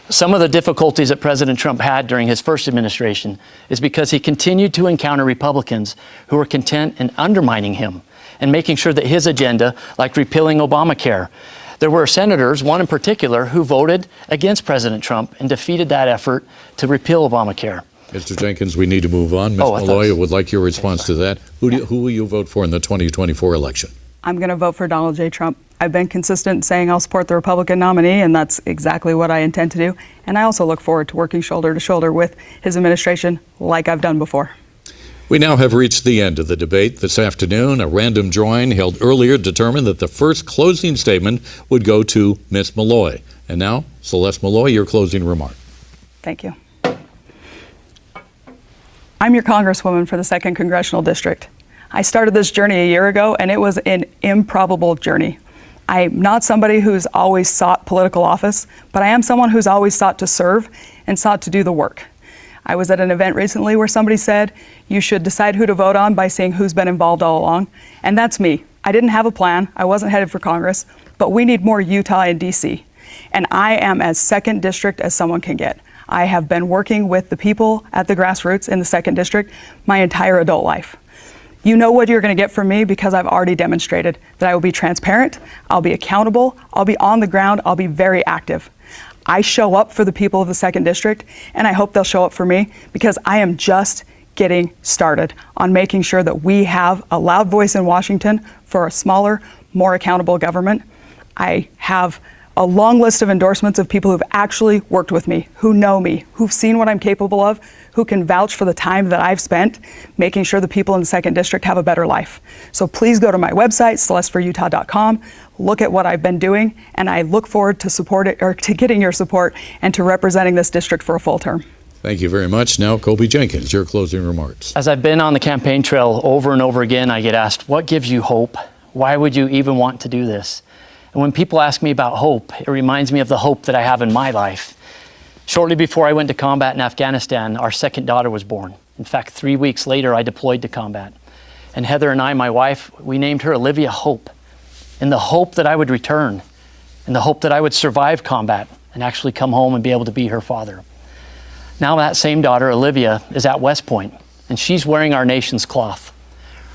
Some of the difficulties that President Trump had during his first administration is because he continued to encounter Republicans who were content in undermining him and making sure that his agenda, like repealing Obamacare, there were senators, one in particular, who voted against President Trump and defeated that effort to repeal Obamacare. Mr. Jenkins, we need to move on. Ms. Maloy, I would like your response to that. Who will you vote for in the 2024 election? I'm going to vote for Donald J. Trump. I've been consistent saying I'll support the Republican nominee, and that's exactly what I intend to do. And I also look forward to working shoulder to shoulder with his administration like I've done before. We now have reached the end of the debate this afternoon. A random drawing held earlier determined that the first closing statement would go to Ms. Maloy. And now, Celeste Maloy, your closing remark. Thank you. I'm your Congresswoman for the 2nd Congressional District. I started this journey a year ago, and it was an improbable journey. I'm not somebody who's always sought political office, but I am someone who's always sought to serve and sought to do the work. I was at an event recently where somebody said, you should decide who to vote on by seeing who's been involved all along. And that's me. I didn't have a plan. I wasn't headed for Congress, but we need more Utah and DC. And I am as 2nd District as someone can get. I have been working with the people at the grassroots in the 2nd District my entire adult life. You know what you're going to get from me because I've already demonstrated that I will be transparent, I'll be accountable, I'll be on the ground, I'll be very active. I show up for the people of the 2nd District, and I hope they'll show up for me because I am just getting started on making sure that we have a loud voice in Washington for a smaller, more accountable government. I have a long list of endorsements of people who've actually worked with me, who know me, who've seen what I'm capable of, who can vouch for the time that I've spent making sure the people in the 2nd District have a better life. So please go to my website, celesteforutah.com, look at what I've been doing, and I look forward to getting your support and to representing this district for a full term. Thank you very much. Now, Colby Jenkins, your closing remarks. As I've been on the campaign trail over and over again, I get asked, what gives you hope? Why would you even want to do this? And when people ask me about hope, it reminds me of the hope that I have in my life. Shortly before I went to combat in Afghanistan, our 2nd daughter was born. In fact, 3 weeks later, I deployed to combat. And Heather and I, my wife, we named her Olivia Hope, in the hope that I would return, in the hope that I would survive combat and actually come home and be able to be her father. Now that same daughter, Olivia, is at West Point, and she's wearing our nation's cloth.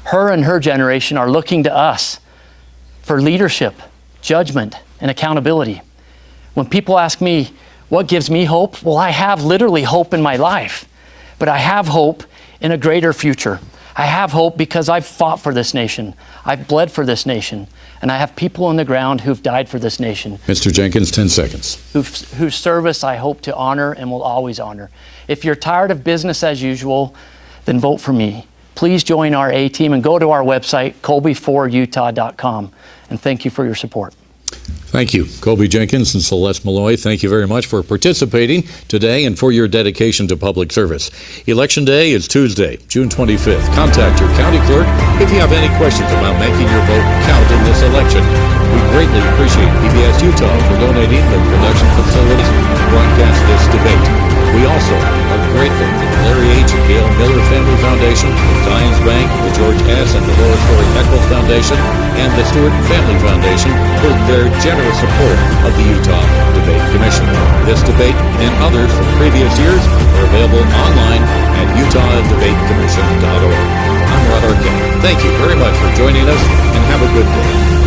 Her and her generation are looking to us for leadership, judgment, and accountability. When people ask me, what gives me hope? Well, I have literally hope in my life, but I have hope in a greater future. I have hope because I've fought for this nation. I've bled for this nation. And I have people on the ground who've died for this nation. Mr. Jenkins, 10 seconds. Whose service I hope to honor and will always honor. If you're tired of business as usual, then vote for me. Please join our A team and go to our website, colby4utah.com. And thank you for your support. Thank you. Colby Jenkins and Celeste Maloy, thank you very much for participating today and for your dedication to public service. Election Day is Tuesday, June 25th. Contact your county clerk if you have any questions about making your vote count in this election. We greatly appreciate PBS Utah for donating the production facilities to broadcast this debate. We also are grateful to the Larry H. and Gail Miller Family Foundation, Zions Bank, the George S. and Dolores Torrey Eccles Foundation, and the Stewart Family Foundation for their generous support of the Utah Debate Commission. This debate and others from previous years are available online at utahdebatecommission.org. I'm Rod Arquette. Thank you very much for joining us, and have a good day.